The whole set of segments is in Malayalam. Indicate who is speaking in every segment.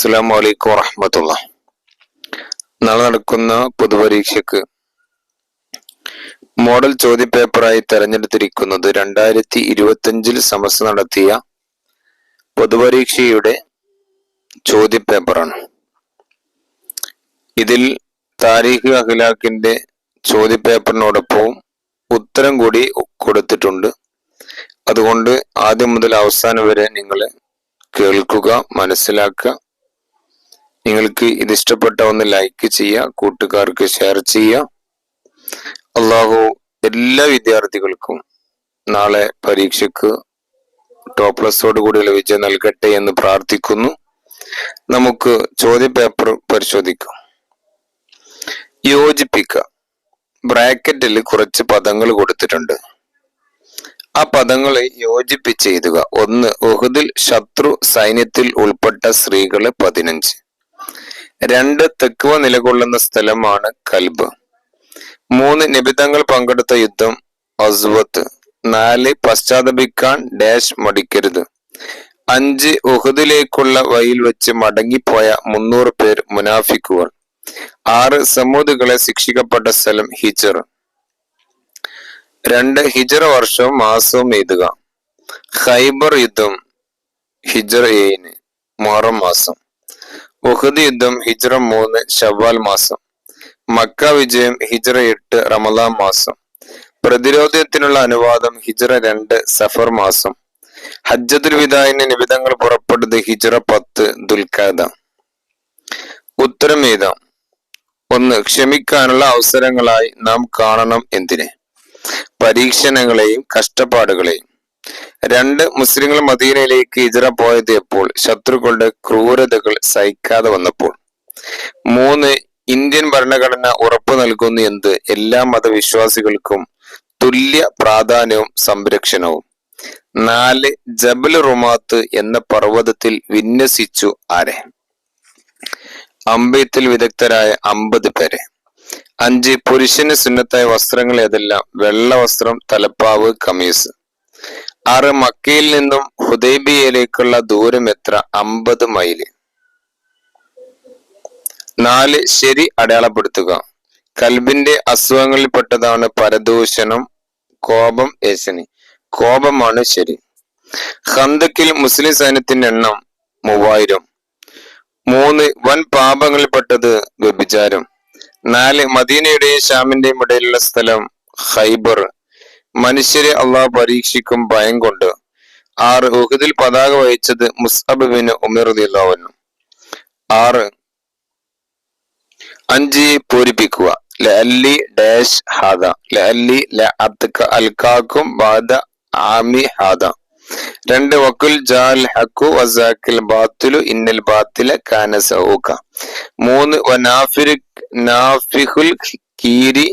Speaker 1: അസ്സലാമു അലൈക്കും വറഹ്മത്തുള്ളാഹി. നാളെ നടക്കുന്ന പൊതുപരീക്ഷയ്ക്ക് മോഡൽ ചോദ്യപേപ്പറായി തെരഞ്ഞെടുത്തിരിക്കുന്നത് 2025 സമസ്ത നടത്തിയ പൊതുപരീക്ഷയുടെ ചോദ്യപേപ്പറാണ്. ഇതിൽ താരീഖ് അഖ്ലാഖിന്റെ ചോദ്യപേപ്പറിനോടൊപ്പം ഉത്തരം കൂടി കൊടുത്തിട്ടുണ്ട്. അതുകൊണ്ട് ആദ്യം മുതൽ അവസാനം വരെ നിങ്ങൾ കേൾക്കുക, മനസ്സിലാക്കുക. നിങ്ങൾക്ക് ഇത് ഇഷ്ടപ്പെട്ട ഒന്ന് ലൈക്ക് ചെയ്യുക, കൂട്ടുകാർക്ക് ഷെയർ ചെയ്യുക. അള്ളാഹു എല്ലാ വിദ്യാർത്ഥികൾക്കും നാളെ പരീക്ഷയ്ക്ക് ടോപ്പ് പ്ലസോട് കൂടിയുള്ള വിജയം നൽകട്ടെ എന്ന് പ്രാർത്ഥിക്കുന്നു. നമുക്ക് ചോദ്യപേപ്പർ പരിശോധിക്കാം. യോജിപ്പിക്കുക. ബ്രാക്കറ്റിൽ കുറച്ച് പദങ്ങൾ കൊടുത്തിട്ടുണ്ട്. ആ പദങ്ങളെ യോജിപ്പിച്ച് എഴുതുക. 1. ഉഹുദിൽ ശത്രു സൈന്യത്തിൽ ഉൾപ്പെട്ട സ്ത്രീകള് 15. 2. തെക്കുവ നിലകൊള്ളുന്ന സ്ഥലമാണ് കൽബ്. 3. നിബിതങ്ങൾ പങ്കെടുത്ത യുദ്ധം അസ്വത്ത്. 4. പശ്ചാത്തപിക്കാൻ ഡാഷ് മടിക്കരുത്. 5. ഉഹുദിലേക്കുള്ള വഴിയിൽ വെച്ച് മടങ്ങിപ്പോയ 300 പേർ മുനാഫിക്കുകൾ. 6. സമൂദുകളെ ശിക്ഷിക്കപ്പെട്ട സ്ഥലം ഹിജർ. 2. ഹിജറ വർഷവും മാസവും എഴുതുക. ഖൈബർ യുദ്ധം ഹിജറ 7 മുഹറം മാസം. ഉഹദ് യുദ്ധം ഹിജറ 3 ശവ്വാൽ മാസം. മക്ക വിജയം ഹിജറ 8 റമദാൻ മാസം. പ്രതിരോധത്തിനുള്ള അനുവാദം ഹിജറ 2 സഫർ മാസം. ഹജ്ജത്തുൽ വിദാഇന് നിബിതങ്ങൾ പുറപ്പെട്ടത് ഹിജറ 10 ദുൽഖഅദ. ഉത്തരം എഴുതാം. 1. ക്ഷമിക്കാനുള്ള അവസരങ്ങളായി നാം കാണണം എന്തിനെ? പരീക്ഷണങ്ങളെയും കഷ്ടപ്പാടുകളെയും. 2. മുസ്ലിങ്ങൾ മദീനയിലേക്ക് ഹിജ്റ പോയത് എപ്പോൾ? ശത്രുക്കളുടെ ക്രൂരതകൾ സഹിക്കാതെ വന്നപ്പോൾ. 3. ഇന്ത്യൻ ഭരണഘടന ഉറപ്പു നൽകുന്നു എന്ത്? എല്ലാ മതവിശ്വാസികൾക്കും തുല്യ പ്രാധാന്യവും സംരക്ഷണവും. 4. ജബൽ റുമാത്ത് എന്ന പർവ്വതത്തിൽ വിന്യസിച്ചു ആരെ? അമ്പെയ്ത്തിൽ വിദഗ്ധരായ 50 പേരെ. 5. പുരുഷന് സുന്നത്തായ വസ്ത്രങ്ങൾ ഏതെല്ലാം? വെള്ള വസ്ത്രം, തലപ്പാവ്, കമീസ്. 6. മക്കയിൽ നിന്നും ഹുദൈബിയയിലേക്കുള്ള ദൂരം എത്ര? 50 മൈല്. 4. ശരി അടയാളപ്പെടുത്തുക. കൽബിന്റെ അസുഖങ്ങളിൽപ്പെട്ടതാണ് പരദൂഷണം, കോപം, ഏശനി. കോപമാണ് ശരി. ഖന്തക്കിൽ മുസ്ലിം സൈന്യത്തിന്റെ എണ്ണം 3000. 3. വൻ പാപങ്ങളിൽപ്പെട്ടത് വ്യഭിചാരം. 4. മദീനയുടെയും ഷാമിന്റെയും ഇടയിലുള്ള സ്ഥലം ഖൈബർ. മനുഷ്യരെ അള്ളാഹ് പരീക്ഷിക്കും ഭയം കൊണ്ട്. 6. ഉഹുദിൽ പതാക വഹിച്ചത് മുസ്അബ് ബിൻ ഉമർ റളിയല്ലാഹു അൻഹു. 6. 5 പൂരിപ്പിക്കുക. ലഅല്ലി ഡാഷ് ഹാദ. ലഅല്ലി ലഅത്ക അൽകാക്കും ബഅദ ആമി ഹാദ. 2. വക്കുൽ ജാൽ ഹഖു വസാക്കിൽ ബാത്തിലു ഇന്നൽ ബാത്തില കാന സഊക. 3. വനാഫിഖുൽ കീരി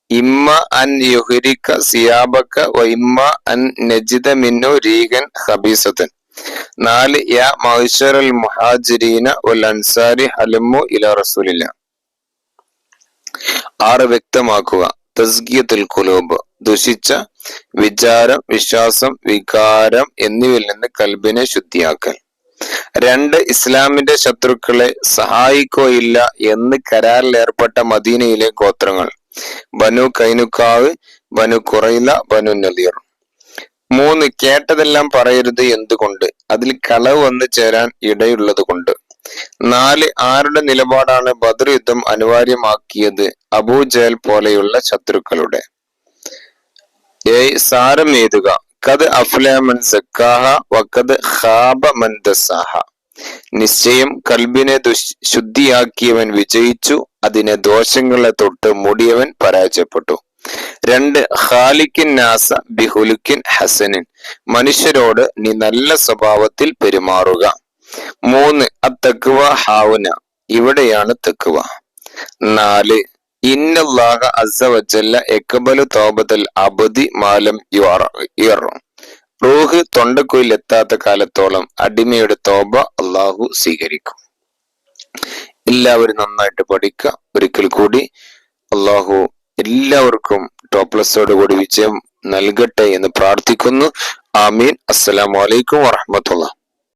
Speaker 1: ഇമ്മ അൻ യുഹരിക സിയാബക വ ഇമ്മ അൻ നജിദ മിന്നു റീഗൻ ഖബീസതൻ. 4. യാ മഅ്ശറൽ മുഹാജിരീന വൽ അൻസാരി ഹലമു ഇലാ റസൂലില്ലാഹ്. 6. വ്യക്തമാക്കുക. തസ്കിയത്തുൽ ഖുലൂബ്. ദുഷിച്ച വിചാരം, വിശ്വാസം, വികാരം എന്നിവയിൽ നിന്ന് കൽബിനെ ശുദ്ധിയാക്കൽ. 2. ഇസ്ലാമിന്റെ ശത്രുക്കളെ സഹായിക്കുകയില്ല എന്ന് കരാറിൽ ഏർപ്പെട്ട മദീനയിലെ ഗോത്രങ്ങൾ ബനു കൈനുക്കാവ്, ബനു ഖുറൈല, ബനു നദീർ. 3. കേട്ടതെല്ലാം പറയരുത്. എന്തുകൊണ്ട്? അതിൽ കളവ് വന്നു ചേരാൻ ഇടയുള്ളത് കൊണ്ട്. 4. ആരുടെ നിലപാടാണ് ബദർ യുദ്ധം അനിവാര്യമാക്കിയത്? അബൂജഹൽ പോലെയുള്ള ശത്രുക്കളുടെ. 7. സാരം എഴുതുക. ഖദ് അഫ്ലഹ മൻ സക്കാഹ വഖദ് ഖാബ മൻ ദസ്സാഹ. നിശ്ചയം കൽബിനെ ശുദ്ധിയാക്കിയവൻ വിജയിച്ചു, അതിനെ ദോഷങ്ങളെ തൊട്ട് മൂടിയവൻ പരാജയപ്പെട്ടു. 2. ഖാലിഖിൻ നാസ ബിഹുലുക്കിൻ ഹസനിൻ. മനുഷ്യരോട് നീ നല്ല സ്വഭാവത്തിൽ പെരുമാറുക. 3. അത്തഖ്വ ഹാവുന. ഇവിടെയാണ് തഖ്വ. 4. ഇന്നല്ലാഹ അസ്സ വജല്ല യഖ്ബലു തൗബതൽ അബ്ദി മാലം യുർ. റൂഹ് തൊണ്ടക്കുയിൽ എത്താത്ത കാലത്തോളം അടിമയുടെ തൗബ അള്ളാഹു സ്വീകരിക്കും. എല്ലാവരും നന്നായിട്ട് പഠിക്കുക. ഒരിക്കൽ കൂടി അള്ളാഹു എല്ലാവർക്കും ടോപ്പ് പ്ലസോട് കൂടി വിജയം നൽകട്ടെ എന്ന് പ്രാർത്ഥിക്കുന്നു. ആമീൻ. അസ്സലാമു അലൈക്കും വറഹ്മത്തുള്ളാഹി.